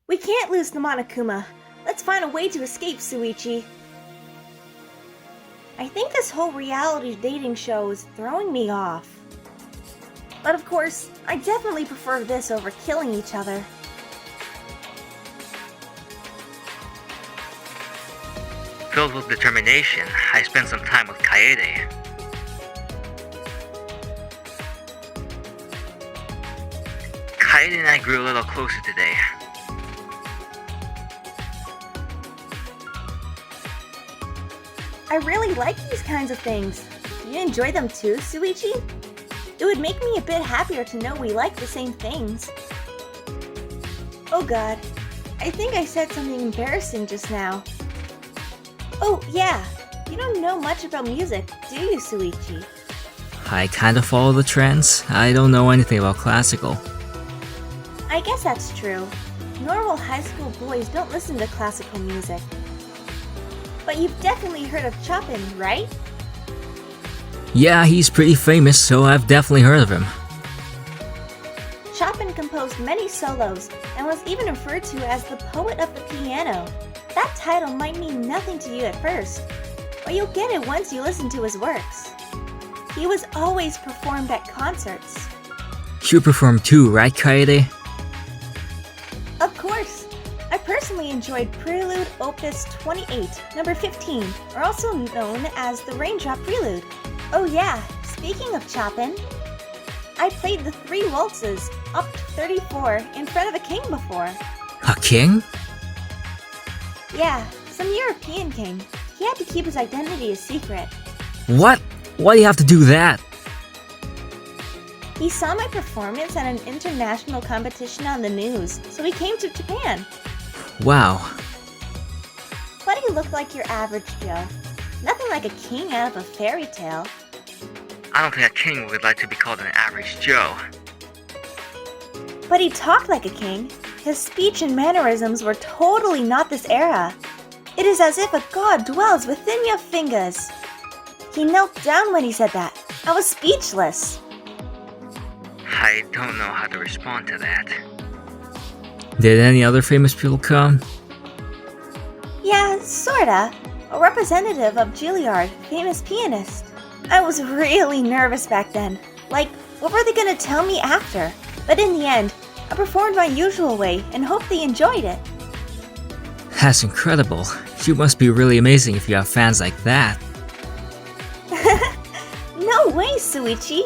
We can't lose the Monokuma. Let's find a way to escape, Shuichi. I think this whole reality dating show is throwing me off. But of course, I definitely prefer this over killing each other. Filled with determination, I spent some time with Kaede. Kaede and I grew a little closer today. I really like these kinds of things. Do you enjoy them too, Shuichi? It would make me a bit happier to know we like the same things. Oh god, I think I said something embarrassing just now. Oh yeah, you don't know much about music, do you, Shuichi? I kinda follow the trends. I don't know anything about classical. I guess that's true. Normal high school boys don't listen to classical music. But you've definitely heard of Chopin, right? Yeah, he's pretty famous, so I've definitely heard of him. Chopin composed many solos and was even referred to as the poet of the piano. That title might mean nothing to you at first, but you'll get it once you listen to his works. He was always performed at concerts. You perform too, right, Kaede? Of course! I personally enjoyed Prelude Opus 28, number 15, or also known as the Raindrop Prelude. Oh yeah, speaking of Chopin, I played the 3 waltzes, up 34, in front of a king before. A king? Yeah, some European king. He had to keep his identity a secret. What? Why do you have to do that? He saw my performance at an international competition on the news, so he came to Japan. Wow. But he looked like your average Joe. Nothing like a king out of a fairy tale. I don't think a king would like to be called an average Joe. But he talked like a king. His speech and mannerisms were totally not this era. It is as if a god dwells within your fingers. He knelt down when he said that. I was speechless. I don't know how to respond to that. Did any other famous people come? Yeah, sorta. A representative of Juilliard, famous pianist. I was really nervous back then. Like, what were they gonna tell me after? But in the end, I performed my usual way and hope they enjoyed it. That's incredible. You must be really amazing if you have fans like that. No way, Shuichi.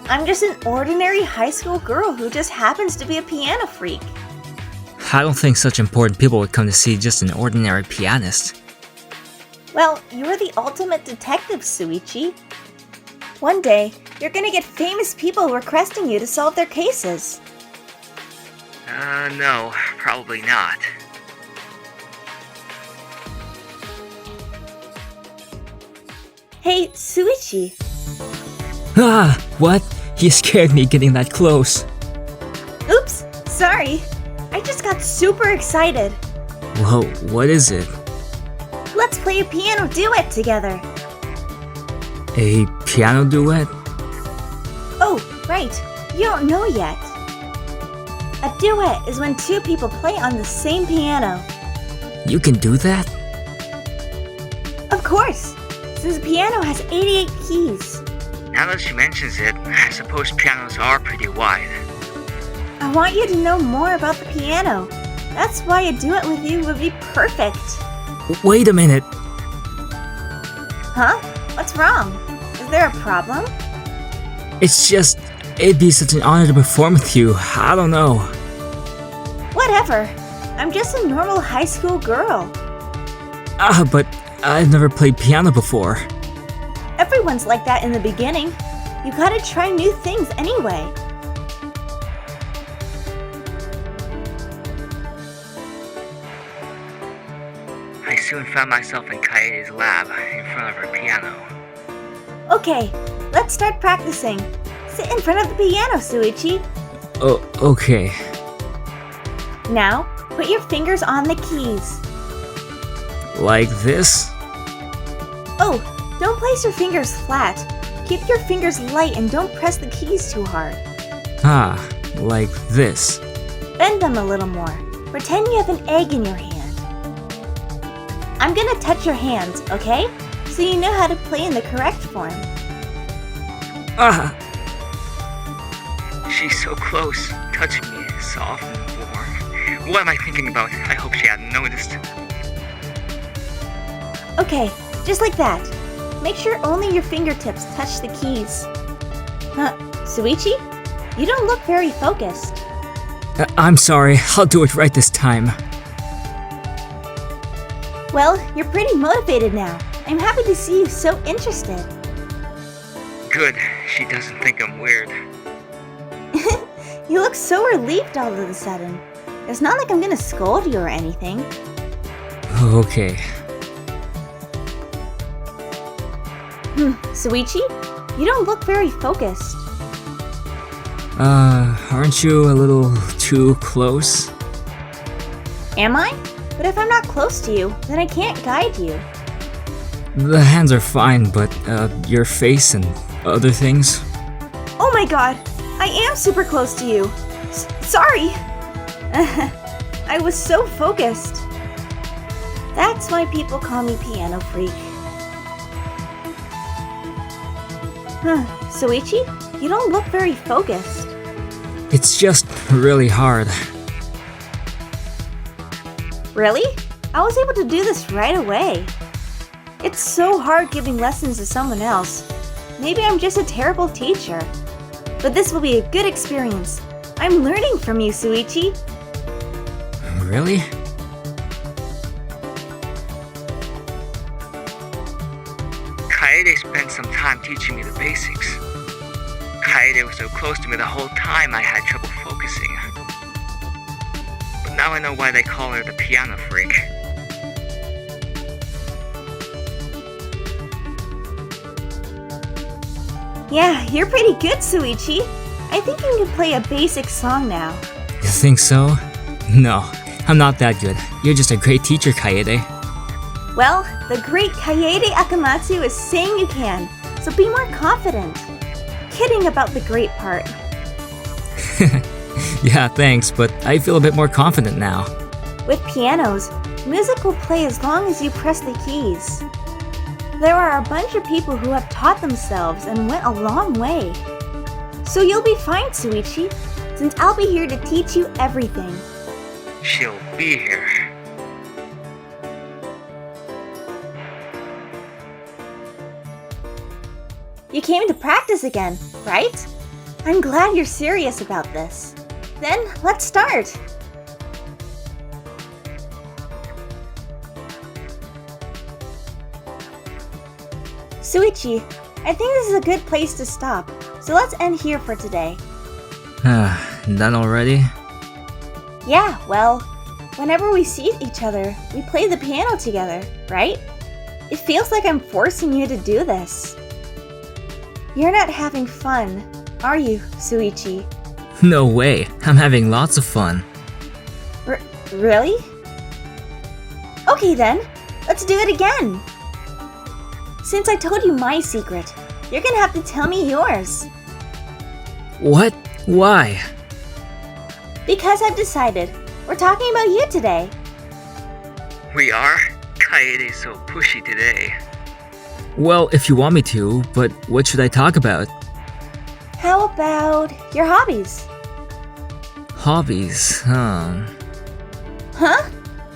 I'm just an ordinary high school girl who just happens to be a piano freak. I don't think such important people would come to see just an ordinary pianist. Well, you're the ultimate detective, Shuichi. One day, you're gonna get famous people requesting you to solve their cases. No, probably not. Hey, Shuichi. Ah, what? You scared me getting that close. Oops, sorry. I just got super excited. Whoa, what is it? Let's play a piano duet together. A piano duet? Oh, right. You don't know yet. A duet is when 2 people play on the same piano. You can do that? Of course, since the piano has 88 keys. Now that she mentions it, I suppose pianos are pretty wide. I want you to know more about the piano. That's why a duet with you would be perfect. Wait a minute. Huh? What's wrong? Is there a problem? It's just, it'd be such an honor to perform with you. I don't know. Whatever. I'm just a normal high school girl. But I've never played piano before. Everyone's like that in the beginning. You gotta try new things anyway. I soon found myself in Kaede's lab, in front of her piano. Okay, let's start practicing. Sit in front of the piano, Shuichi. Oh, okay. Now, put your fingers on the keys. Like this? Oh, don't place your fingers flat. Keep your fingers light and don't press the keys too hard. Ah, like this. Bend them a little more, pretend you have an egg in your hand. I'm gonna touch your hands, okay? So you know how to play in the correct form. Ah! She's so close, touching me, soft and warm. What am I thinking about? I hope she hadn't noticed. Okay, just like that. Make sure only your fingertips touch the keys. Shuichi? You don't look very focused. I'm sorry, I'll do it right this time. Well, you're pretty motivated now. I'm happy to see you so interested. Good, she doesn't think I'm weird. You look so relieved all of a sudden. It's not like I'm gonna scold you or anything. Okay. Shuichi, you don't look very focused. Aren't you a little too close? Am I? But if I'm not close to you, then I can't guide you. The hands are fine, but, your face and other things? Oh my god, I am super close to you. Sorry! I was so focused. That's why people call me Piano Freak. Shuichi, you don't look very focused. It's just really hard. Really? I was able to do this right away. It's so hard giving lessons to someone else. Maybe I'm just a terrible teacher. But this will be a good experience. I'm learning from you, Shuichi. Really? Kaede spent some time teaching me the basics. Kaede was so close to me the whole time I had trouble focusing. But now I know why they call her the piano freak. Yeah, you're pretty good, Shuichi. I think you can play a basic song now. You think so? No, I'm not that good. You're just a great teacher, Kaede. Well, the great Kaede Akamatsu is saying you can, so be more confident. Kidding about the great part. Yeah, thanks, but I feel a bit more confident now. With pianos, music will play as long as you press the keys. There are a bunch of people who have taught themselves and went a long way. So you'll be fine, Shuichi, since I'll be here to teach you everything. She'll be here. You came to practice again, right? I'm glad you're serious about this. Then, let's start. Shuichi, I think this is a good place to stop, so let's end here for today. Done already? Yeah, well, whenever we see each other, we play the piano together, right? It feels like I'm forcing you to do this. You're not having fun, are you, Shuichi? No way, I'm having lots of fun. Really? Okay then, let's do it again. Since I told you my secret, you're gonna have to tell me yours. What? Why? Because I've decided, we're talking about you today. We are? Kaede's so pushy today. Well, if you want me to, but what should I talk about? How about your hobbies? Hobbies, huh? Huh?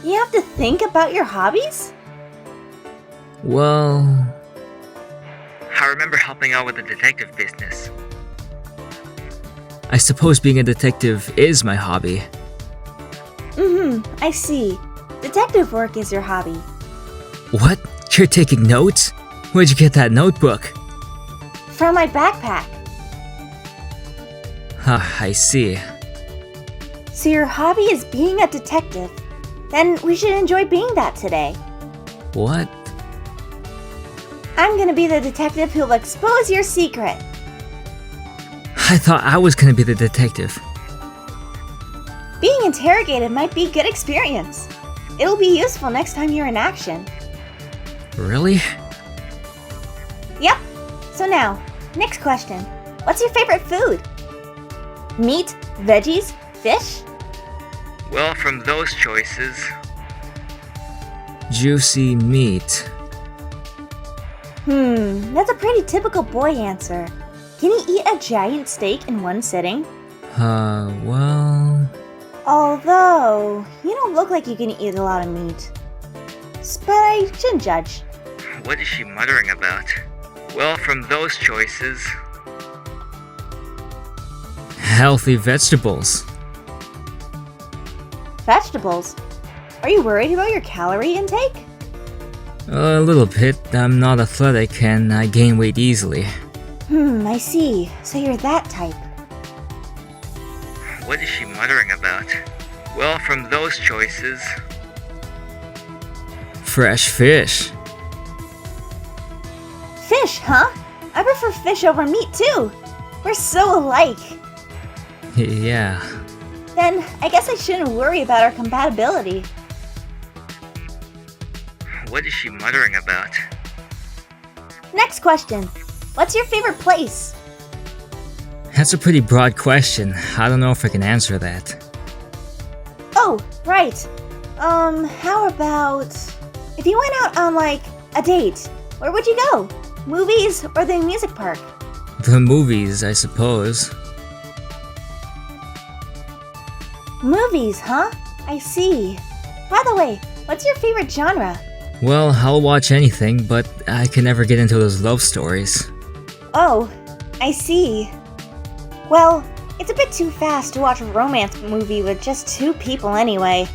You have to think about your hobbies? Well... I remember helping out with the detective business. I suppose being a detective is my hobby. I see. Detective work is your hobby. What? You're taking notes? Where'd you get that notebook? From my backpack. I see. So your hobby is being a detective. Then we should enjoy being that today. What? I'm gonna be the detective who'll expose your secret. I thought I was gonna be the detective. Being interrogated might be a good experience. It'll be useful next time you're in action. Really? Yep. So now, next question. What's your favorite food? Meat, veggies, fish? Well, from those choices, Juicy meat. That's a pretty typical boy answer. Can he eat a giant steak in one sitting? Well... Although, you don't look like you can eat a lot of meat. But I shouldn't judge. what is she muttering about? Well, from those choices, Healthy vegetables. Vegetables? Are you worried about your calorie intake? A little bit. I'm not athletic and I gain weight easily. I see. So you're that type. what is she muttering about? Well, from those choices, Fresh fish. Fish, huh? I prefer fish over meat too. We're so alike. Yeah. Then I guess I shouldn't worry about our compatibility. what is she muttering about? Next question. What's your favorite place? That's a pretty broad question. I don't know if I can answer that. Oh, right. How about if you went out on like a date, where would you go? Movies or the amusement park? The movies, I suppose. Movies, huh? I see. By the way, what's your favorite genre? Well, I'll watch anything, but I can never get into those love stories. Oh, I see. Well, it's a bit too fast to watch a romance movie with just two people anyway.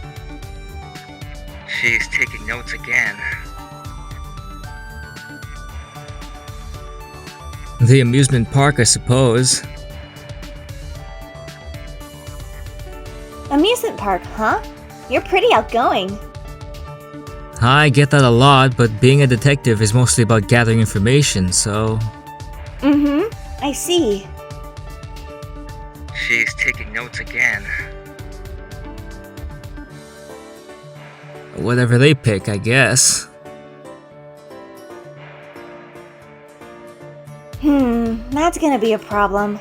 She's taking notes again. The amusement park, I suppose. Amusement park, huh? You're pretty outgoing. I get that a lot, but being a detective is mostly about gathering information, so... I see. She's taking notes again. Whatever they pick, I guess. That's gonna be a problem.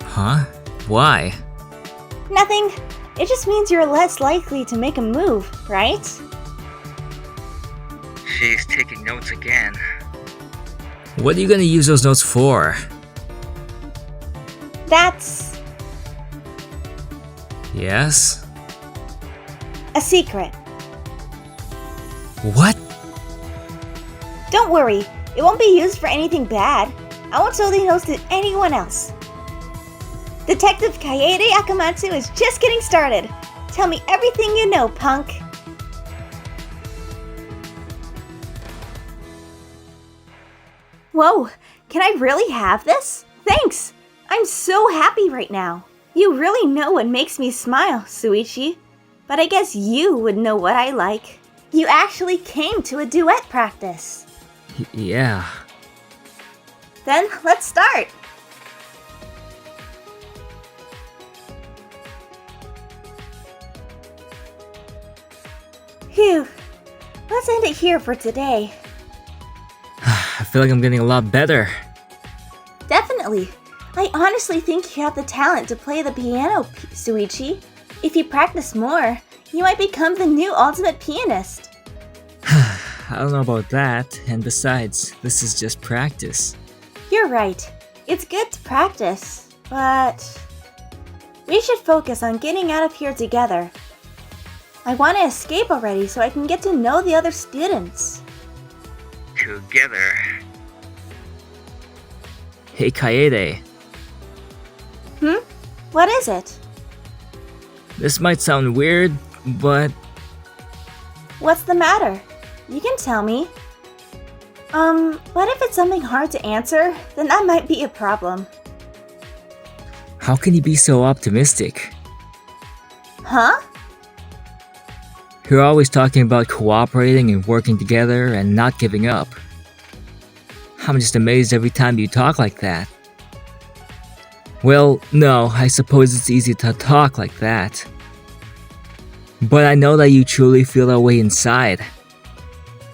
Huh? Why? Nothing. It just means you're less likely to make a move, right? She's taking notes again. What are you gonna use those notes for? That's Yes? a secret. What? Don't worry, it won't be used for anything bad. I won't tell the notes to anyone else. Detective Kaede Akamatsu is just getting started. Tell me everything you know, punk. Whoa, can I really have this? Thanks! I'm so happy right now. You really know what makes me smile, Shuichi. But I guess you would know what I like. You actually came to a duet practice. Yeah. Then let's start. Phew. Let's end it here for today. I feel like I'm getting a lot better. Definitely. I honestly think you have the talent to play the piano, Shuichi. If you practice more, you might become the new ultimate pianist. I don't know about that, and besides, this is just practice. You're right. It's good to practice, but we should focus on getting out of here together. I want to escape already so I can get to know the other students. Together. Hey, Kaede. What is it? This might sound weird, but What's the matter? You can tell me. But if it's something hard to answer, then that might be a problem. how can you be so optimistic? Huh? You're always talking about cooperating and working together and not giving up. I'm just amazed every time you talk like that. Well, no, I suppose it's easy to talk like that. But I know that you truly feel that way inside.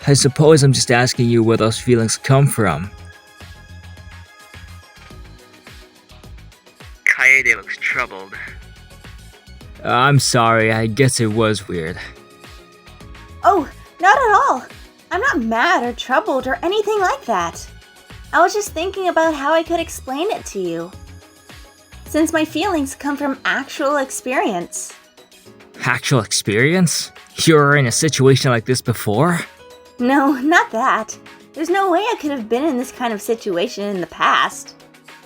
I suppose I'm just asking you where those feelings come from. Kaede looks troubled. I'm sorry, I guess it was weird. Oh, not at all. I'm not mad or troubled or anything like that. I was just thinking about how I could explain it to you. Since my feelings come from actual experience. Actual experience? You were in a situation like this before? No, not that. There's no way I could have been in this kind of situation in the past.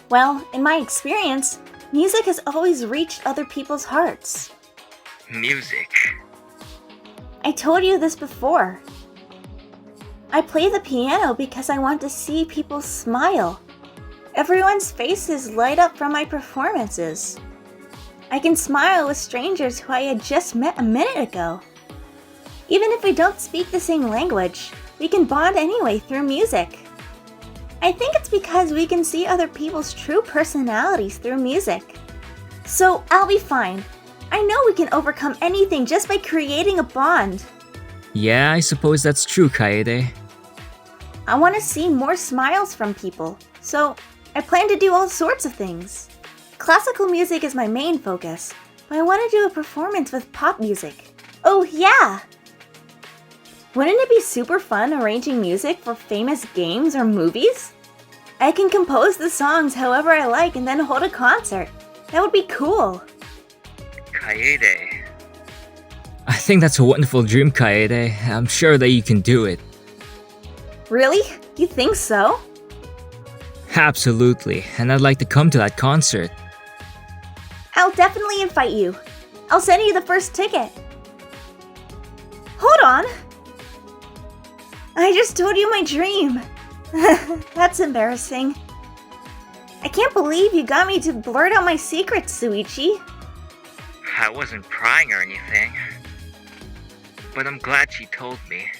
Well, in my experience, music has always reached other people's hearts. Music. I told you this before. I play the piano because I want to see people smile. Everyone's faces light up from my performances. I can smile with strangers who I had just met a minute ago. Even if we don't speak the same language, we can bond anyway through music. I think it's because we can see other people's true personalities through music. So I'll be fine. I know we can overcome anything just by creating a bond. Yeah, I suppose that's true, Kaede. I want to see more smiles from people, so I plan to do all sorts of things. Classical music is my main focus, but I want to do a performance with pop music. Oh yeah! Wouldn't it be super fun arranging music for famous games or movies? I can compose the songs however I like and then hold a concert. That would be cool. Kaede. I think that's a wonderful dream, Kaede. I'm sure that you can do it. Really? You think so? Absolutely, and I'd like to come to that concert. I'll definitely invite you. I'll send you the first ticket. Hold on. I just told you my dream. That's embarrassing. I can't believe you got me to blurt out my secrets, Shuichi. I wasn't prying or anything. But I'm glad she told me.